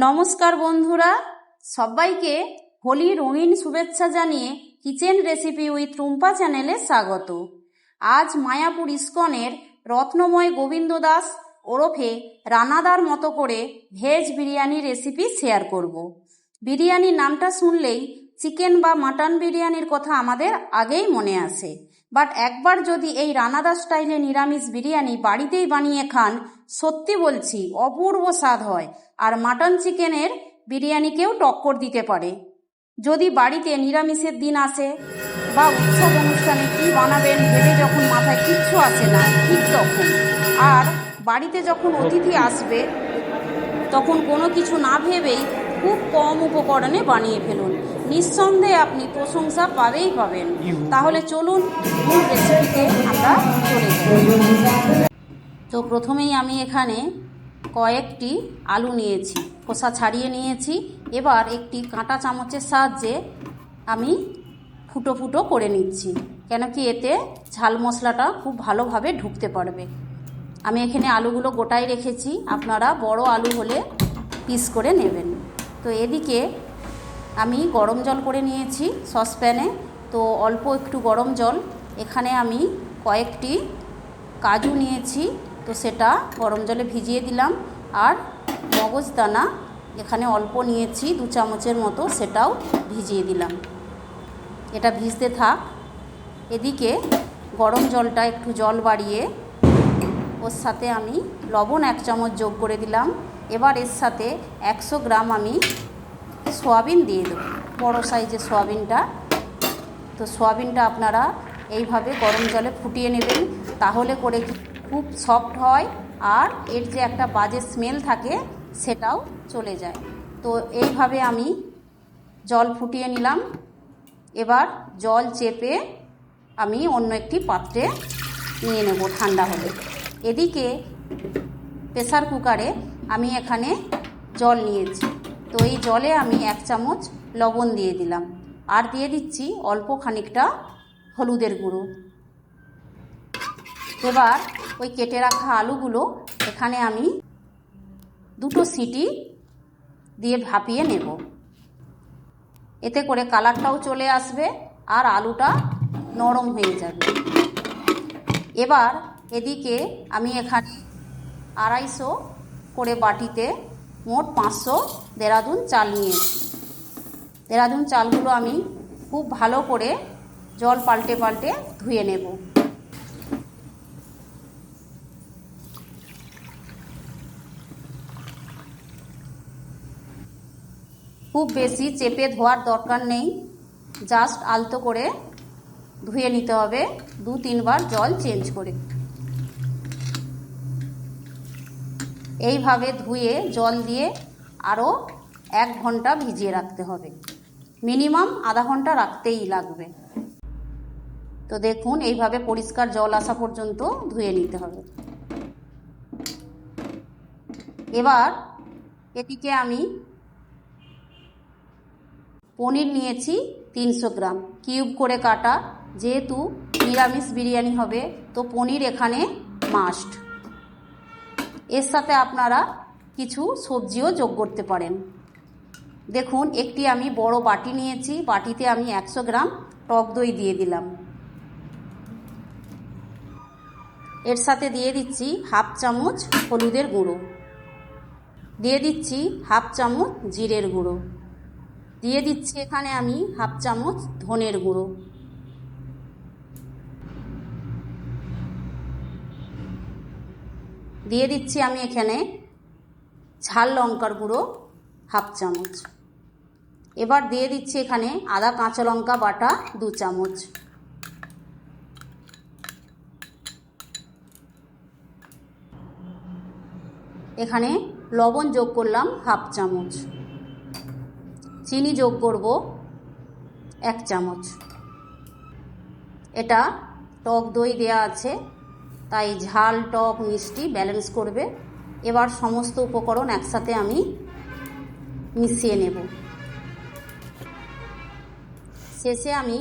নমস্কার বন্ধুরা, সবাইকে হোলি রঙিন শুভেচ্ছা জানিয়ে কিচেন রেসিপি উইথ রুম্পা চ্যানেলে স্বাগত। আজ মায়াপুর ইস্কনের রত্নময় গোবিন্দ দাস ওরফে রানাদার মতো করে ভেজ বিরিয়ানি রেসিপি শেয়ার করব। বিরিয়ানির নামটা শুনলেই চিকেন বা মাটন বিরিয়ানির কথা আমাদের আগেই মনে আসে, বাট একবার যদি এই রানাদা স্টাইলে নিরামিষ বিরিয়ানি বাড়িতেই বানিয়ে খান, সত্যি বলছি অপূর্ব স্বাদ হয় আর মাটন চিকেনের বিরিয়ানিকেও টক্কর দিতে পারে। যদি বাড়িতে নিরামিষের দিন আসে বা উৎসব অনুষ্ঠানে কী বানাবেন ভেবে যখন মাথায় কিচ্ছু আসে না, ঠিক তখন আর বাড়িতে যখন অতিথি আসবে তখন কোনো কিছু না ভেবেই খুব কম উপকরণে বানিয়ে ফেলুন, নিঃসন্দেহে আপনি প্রশংসা পাবেন। তাহলে চলুন মূল রেসিপিতে আমরা চলে যাই। তো প্রথমেই আমি এখানে কয়েকটি আলু নিয়েছি, খোসা ছাড়িয়ে নিয়েছি। এবার একটি কাঁটা চামচের সাহায্যে আমি ফুটো ফুটো করে নিচ্ছি, কেন কি এতে ঝাল মশলাটা খুব ভালোভাবে ঢুকতে পারবে। আমি এখানে আলুগুলো গোটাই রেখেছি, আপনারা বড় আলু হলে পিস করে নেবেন। তো এদিকে আমি গরম জল করে নিয়েছি সসপ্যানে। তো অল্প একটু গরম জল, এখানে আমি কয়েকটি কাজু নিয়েছি, তো সেটা গরম জলে ভিজিয়ে দিলাম। আর মগজদানা এখানে অল্প নিয়েছি, 2 চামচের মতো, সেটাও ভিজিয়ে দিলাম। এটা ভিজতে থাক। এদিকে গরম জলটা একটু জল বাড়িয়ে ওর সাথে আমি লবণ 1 চামচ যোগ করে দিলাম। এবার এর সাথে 100 গ্রাম আমি সয়াবিন দিয়ে দেবো, বড়ো সাইজের সয়াবিনটা। তো সয়াবিনটা আপনারা এইভাবে গরম জলে ফুটিয়ে নেবেন, তাহলে করে খুব সফট হয় আর এর যে একটা বাজে স্মেল থাকে সেটাও চলে যায়। তো এইভাবে আমি জল ফুটিয়ে নিলাম। এবার জল চেপে আমি অন্য একটি পাত্রে নিয়ে নেব ঠান্ডা হলে। এদিকে প্রেসার কুকারে আমি এখানে জল নিয়েছি, তো এই জলে আমি 1 চামচ লবণ দিয়ে দিলাম আর দিয়ে দিচ্ছি অল্প খানিকটা হলুদের গুঁড়ো। এবার ওই কেটে রাখা আলুগুলো এখানে আমি 2 সিটি দিয়ে ভাপিয়ে নেব, এতে করে কালারটাও চলে আসবে আর আলুটা নরম হয়ে যাবে। এবার এদিকে আমি এখানে 250 করে বাটিতে মোট 500 দেরাদুন চাল নিয়েছি। দেরাদুন চালগুলো আমি খুব ভালো করে জল পাল্টে পাল্টে ধুয়ে নেব। খুব বেশি চেপে ধোয়ার দরকার নেই, জাস্ট আলতো করে ধুয়ে নিতে হবে 2-3 বার জল চেঞ্জ করে। এইভাবে ধুয়ে জল দিয়ে আরও 1 ঘন্টা ভিজিয়ে রাখতে হবে, মিনিমাম আধা ঘন্টা রাখতেই লাগবে। তো দেখুন এইভাবে পরিষ্কার জল আসা পর্যন্ত ধুয়ে নিতে হবে। এবার এদিকে আমি পনির নিয়েছি 300 গ্রাম, কিউব করে কাটা। যেহেতু নিরামিষ বিরিয়ানি হবে তো পনির এখানে মাস্ট। এর সাথে আপনারা কিছু সবজিও যোগ করতে পারেন। দেখুন একটি আমি বড় বাটি নিয়েছি, বাটিতে আমি 100 গ্রাম টক দই দিয়ে দিলাম। এর সাথে দিয়ে দিচ্ছি 1/2 চামচ হলুদের গুঁড়ো, দিয়ে দিচ্ছি 1/2 চামচ জিরের গুঁড়ো, দিয়ে দিচ্ছি এখানে আমি 1/2 চামচ ধনের গুঁড়ো, দিয়ে দিচ্ছি আমি এখানে ঝাল লঙ্কার গুঁড়ো 1/2 চামচ। এবার দিয়ে দিচ্ছি এখানে আদা কাঁচা লঙ্কা বাটা 2 চামচ। এখানে লবণ যোগ করলাম 1/2 চামচ, চিনি যোগ করব 1 চামচ। এটা টক দই দেয়া আছে তাই ঝাল টক মিষ্টি ব্যালেন্স করবে। এবার সমস্ত উপকরণ একসাথে আমি মিশিয়ে নেব। শেষে আমি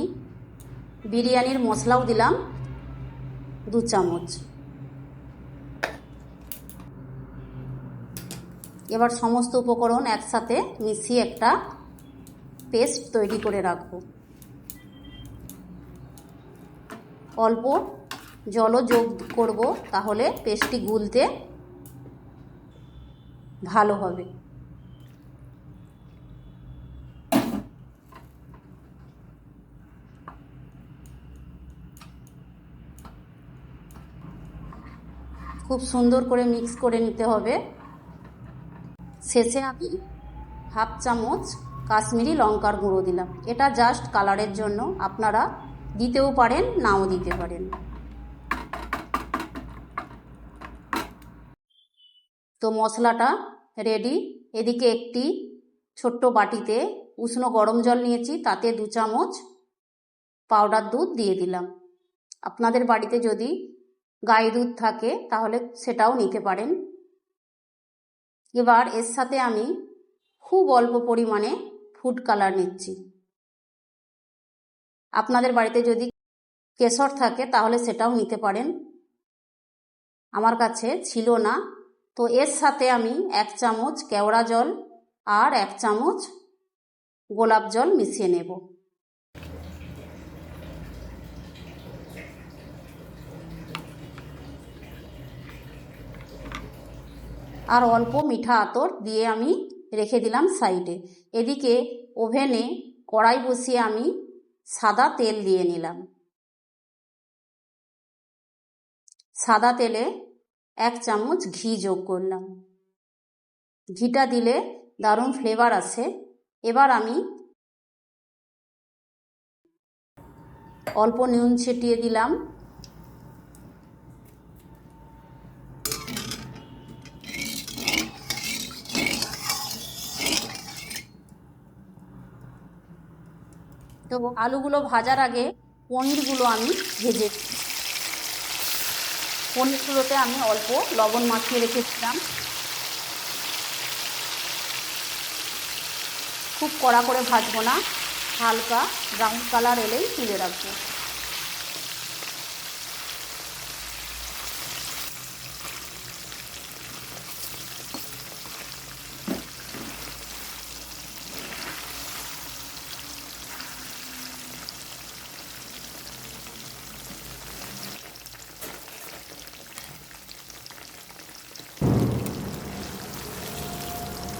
বিরিয়ানির মশলাও দিলাম 2 চামচ। এবার সমস্ত উপকরণ একসাথে মিশিয়ে একটা পেস্ট তৈরি করে রাখব। অল্প জলও যোগ করব, তাহলে পেস্টটি গুলতে ভালো হবে। খুব সুন্দর করে মিক্স করে নিতে হবে। শেষে আমি হাফ চামচ কাশ্মীরি লঙ্কার গুঁড়ো দিলাম, এটা জাস্ট কালারের জন্য, আপনারা দিতেও পারেন নাও দিতে পারেন। তো মশলাটা রেডি। এদিকে একটি ছোট্ট বাটিতে উষ্ণ গরম জল নিয়েছি, তাতে 2 চামচ পাউডার দুধ দিয়ে দিলাম। আপনাদের বাড়িতে যদি গাই দুধ থাকে তাহলে সেটাও নিতে পারেন। এবার এর সাথে আমি খুব অল্প পরিমাণে ফুড কালার নিচ্ছি। আপনাদের বাড়িতে যদি কেশর থাকে তাহলে সেটাও নিতে পারেন, আমার কাছে ছিল না। তো এর সাথে আমি 1 চামচ কেওড়া জল আর 1 চামচ গোলাপ জল মিশিয়ে নেব। আর অল্প মিঠা আতর দিয়ে আমি রেখে দিলাম সাইডে। এদিকে ওভেনে কড়াই বসিয়ে আমি সাদা তেল দিয়ে নিলাম। সাদা তেলে 1 চামচ ঘি যোগ করলাম। ঘিটা দিলে দারুণ ফ্লেভার আসে। এবার আমি অল্প নুন ছিটিয়ে দিলাম। তো আলুগুলো ভাজার আগে পনিরগুলো আমি ভেজে, পনিরগুলোতে আমি অল্প লবণ মাখিয়ে রেখেছিলাম। খুব কড়া করে ভাজবো না, হালকা ব্রাউন কালার এলেই তুলে রাখবো।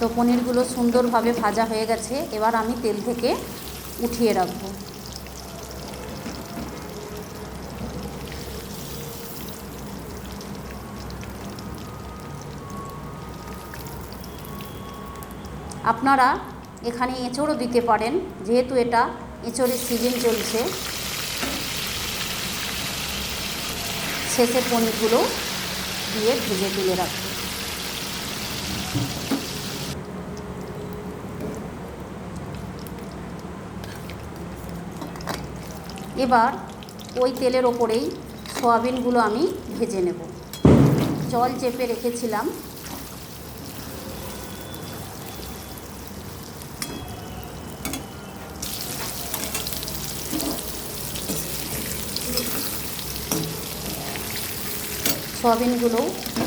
তো পনিরগুলো সুন্দরভাবে ভাজা হয়ে গেছে, এবার আমি তেল থেকে উঠিয়ে রাখব। আপনারা এখানে এঁচোড়ও দিতে পারেন, যেহেতু এটা এঁচোড়ের সিজন চলছে। শেষে পনিরগুলো দিয়ে ভেজে তুলে রাখব। এবার ওই তেলের ওপরেই সয়াবিনগুলো আমি ভেজে নেব। জল চেপে রেখেছিলাম, সয়াবিনগুলো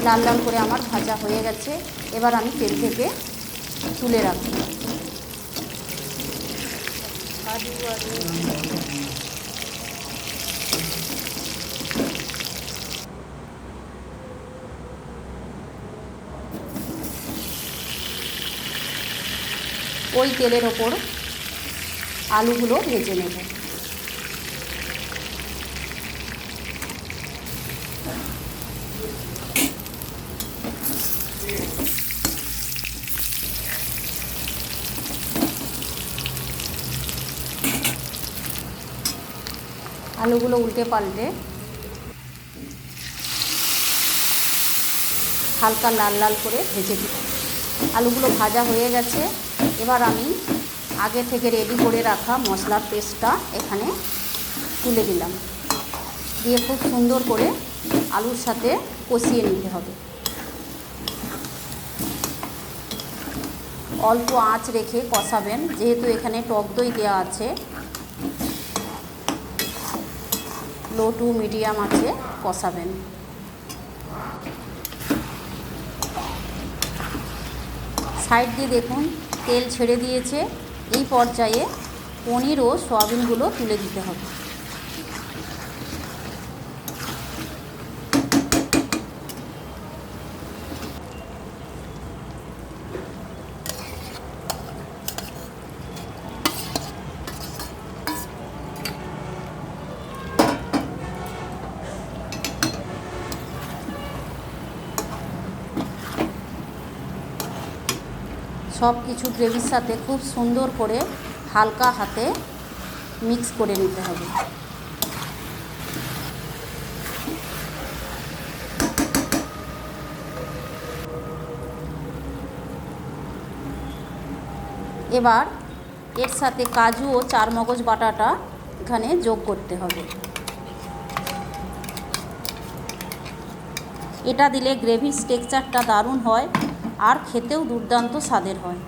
লাল লাল করে আমার ভাজা হয়ে গেছে। এবার আমি তেল থেকে তুলে রাখব। ওই তেলের ওপর আলুগুলো ভেজে নেব। আলুগুলো উল্টে পাল্টে হালকা লাল লাল করে ভেজে দিই। আলুগুলো ভাজা হয়ে গেছে। এবার আমি আগে থেকে রেডি করে রাখা মশলার পেস্টটা এখানে তুলে দিলাম, দিয়ে খুব সুন্দর করে আলুর সাথে কষিয়ে নিতে হবে। অল্প আঁচ রেখে কষাবেন, যেহেতু এখানে টক দই দেওয়া আছে। লো টু মিডিয়াম আঁচে কষাবেন। সাইড দিয়ে দেখুন তেল ছেড়ে দিয়েছে। এই পর্যায়ে পনির ও সয়াবিনগুলো তুলে দিতে হবে। সব কিছু গ্রেভির সাথে খুব সুন্দর করে হালকা হাতে মিক্স করে নিতে হবে। এবার এর সাথে কাজু ও চারমগজ বাটাটা এখানে যোগ করতে হবে। এটা দিলে গ্রেভির টেক্সচারটা দারুণ হয় আর খেতেও দুর্দান্ত স্বাদের হয়।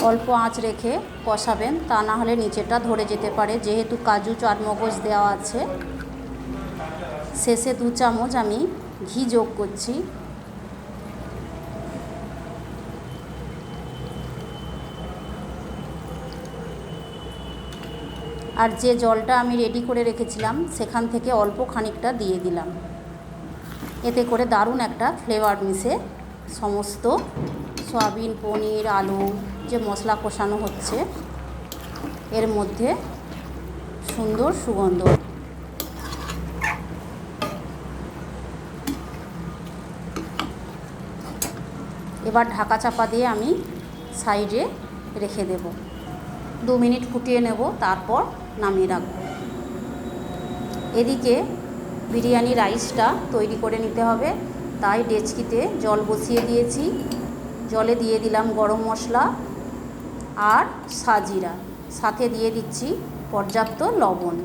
অল্প আঁচ রেখে কষাবেন, তা না হলে নিচেটা ধরে যেতে পারে, যেহেতু কাজু চারমগজ দেওয়া আছে। শেষে 2 চামচ আমি ঘি যোগ করছি। আর যে জলটা আমি রেডি করে রেখেছিলাম সেখান থেকে অল্প খানিকটা দিয়ে দিলাম। এতে করে দারুণ একটা ফ্লেভার মিশে সমস্ত সয়াবিন, পনির, আলু যে মশলা কষানো হচ্ছে এর মধ্যে সুন্দর সুগন্ধ। এবার ঢাকা চাপা দিয়ে আমি সাইডে রেখে দেব। 2 মিনিট ফুটিয়ে নেব, তারপর নামিয়ে রাখব। এদিকে বিরিয়ানি রাইসটা তৈরি করে নিতে হবে, তাই ডেচকিতে জল বসিয়ে দিয়েছি। জলে দিয়ে দিলাম গরম মশলা আর সাজিরা, সাথে দিয়ে দিচ্ছি পর্যাপ্ত লবণ।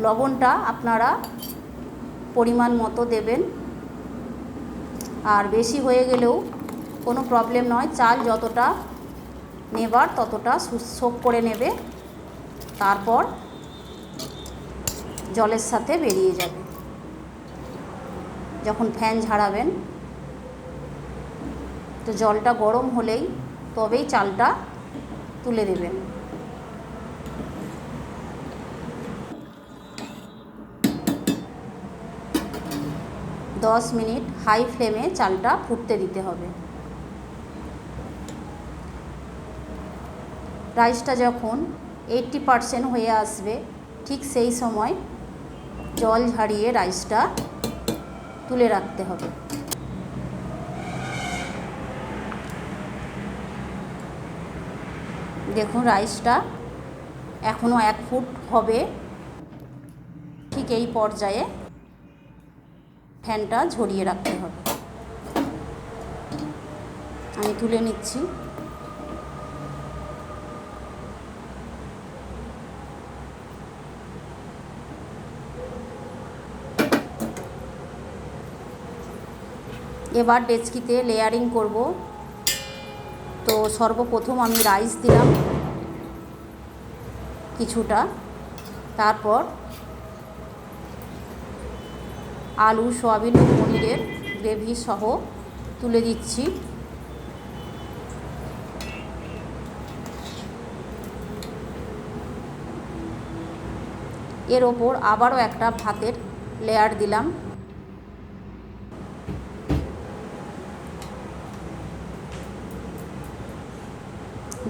লবণটা আপনারা পরিমাণ মতো দেবেন, আর বেশি হয়ে গেলেও কোনো প্রবলেম নয়। চাল যতটা নেবার ততটা সোক করে নেবে, তারপর জলের সাথে বেরিয়ে যাবে। যখন ফ্যান ঝাড়াবেন তো জলটা গরম হলেই তবেই চালটা তুলে দেবেন। দশ মিনিট হাই ফ্লেমে চালটা ফুটতে দিতে হবে। রাইসটা যখন 80% হয়ে আসবে, ঠিক সেই সময় জল ঝারিয়ে রাইসটা তুলে রাখতে হবে। দেখুন রাইসটা এখনও 1 ফুট হবে। ঠিক এই পর্যায়ে ফ্যানটা ঝরিয়ে রাখতে হবে। আমি তুলে নিচ্ছি। এবার ডেচকিতে লেয়ারিং করব। তো সর্বপ্রথম আমি রাইস দিলাম কিছুটা, তারপর আলু, সয়াবিন ও পনিরের গ্রেভি সহ তুলে দিচ্ছি। এর ওপর আবারও একটা ভাতের লেয়ার দিলাম।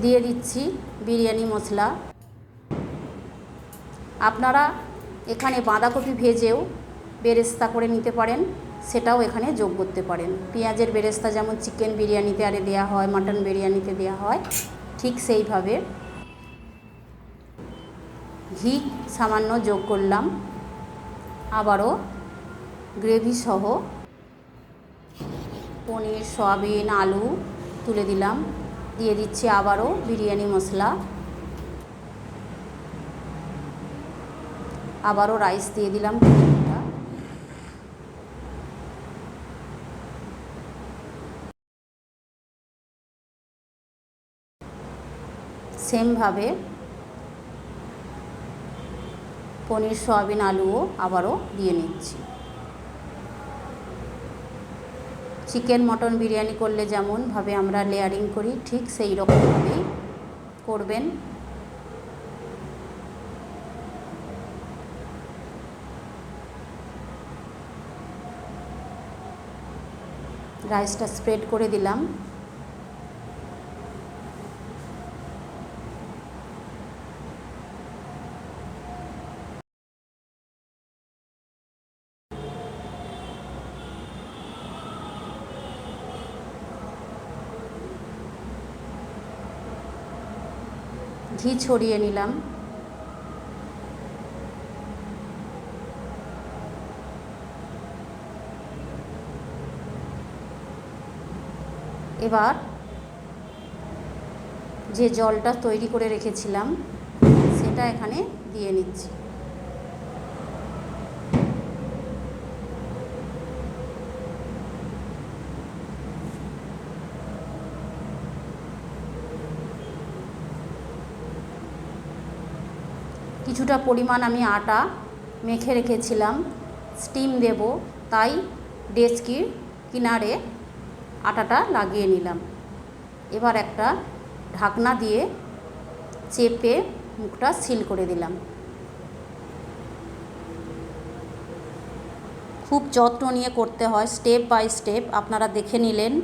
দিয়ে দিচ্ছি বিরিয়ানি মশলা। আপনারা এখানে বাঁধাকপি ভেজেও বেরেস্তা করে নিতে পারেন, সেটাও এখানে যোগ করতে পারেন। পেঁয়াজের বেরেস্তা যেমন চিকেন বিরিয়ানিতে আরে দেওয়া হয়, মাটন বিরিয়ানিতে দেওয়া হয়, ঠিক সেইভাবে ঘি সামান্য যোগ করলাম। আবারও গ্রেভি সহ পনির, সয়াবিন, আলু তুলে দিলাম। দিয়ে দিচ্ছি আবারও বিরিয়ানি মশলা। আবারও রাইস দিয়ে দিলাম। সেমভাবে পনির, সয়াবিন, আলুও আবারও দিয়ে নিচ্ছি। চিকেন মটন বিরিয়ানি করলে যেমনভাবে আমরা লেয়ারিং করি, ঠিক সেই রকমভাবেই করবেন। রাইসটা স্প্রেড করে দিলাম। ঘি ছড়িয়ে নিলাম। এবার যে জলটা তৈরি করে রেখেছিলাম সেটা এখানে দিয়ে নিচ্ছি। কিছুটা পরিমাণ আমি আটা মেখে রেখেছিলাম, স্টিম দেব, তাই ডেচকির কিনারে আটাটা লাগিয়ে নিলাম। এবার একটা ঢাকনা দিয়ে চেপে মুখটা সিল করে দিলাম। খুব যত্ন নিয়ে করতে হয়, স্টেপ বাই স্টেপ, আপনারা দেখে নিলেন।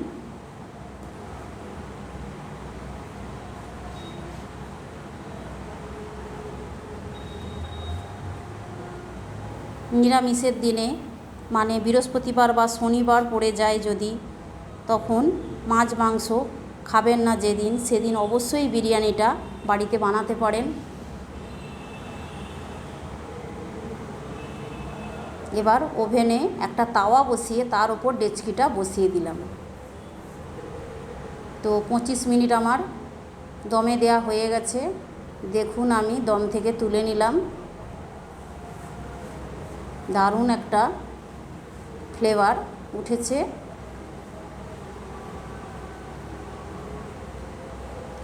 নিরামিষের দিনে মানে বৃহস্পতিবার বা শনিবার পড়ে যায় যদি, তখন মাছ মাংস খাবেন না যেদিন, সেদিন অবশ্যই বিরিয়ানিটা বাড়িতে বানাতে পারেন। এবার ওভেনে একটা তাওয়া বসিয়ে তার ওপর ডেচকিটা বসিয়ে দিলাম। তো 25 মিনিট আমার দমে দেয়া হয়ে গেছে। দেখুন আমি দম থেকে তুলে নিলাম। দারুণ একটা ফ্লেভার উঠেছে।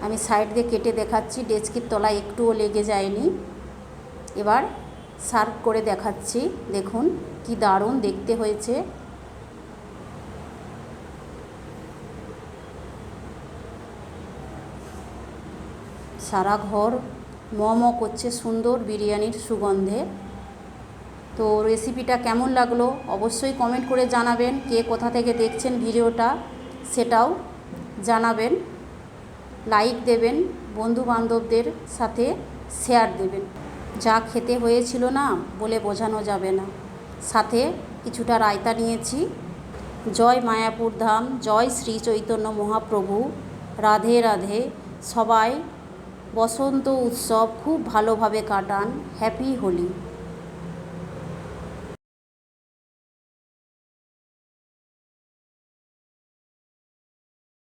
আমি সাইড দিয়ে কেটে দেখাচ্ছি, ডেচকির তলায় একটুও লেগে যায়নি। এবার সার্ভ করে দেখাচ্ছি, দেখুন কি দারুণ দেখতে হয়েছে। সারা ঘর ম করছে সুন্দর বিরিয়ানির সুগন্ধে। তো রেসিপিটা কেমন লাগলো অবশ্যই কমেন্ট করে জানাবেন। কে কোথা থেকে দেখছেন ভিডিওটা সেটাও জানাবেন। লাইক দেবেন, বন্ধু বান্ধবদের সাথে শেয়ার দেবেন। যা খেতে হয়েছিল না বলে বোঝানো যাবে না। সাথে কিছুটা রায়তা নিয়েছি। জয় মায়াপুর ধাম, জয় শ্রী চৈতন্য মহাপ্রভু, রাধে রাধে। সবাই বসন্ত উৎসব খুব ভালোভাবে কাটান। হ্যাপি হোলি।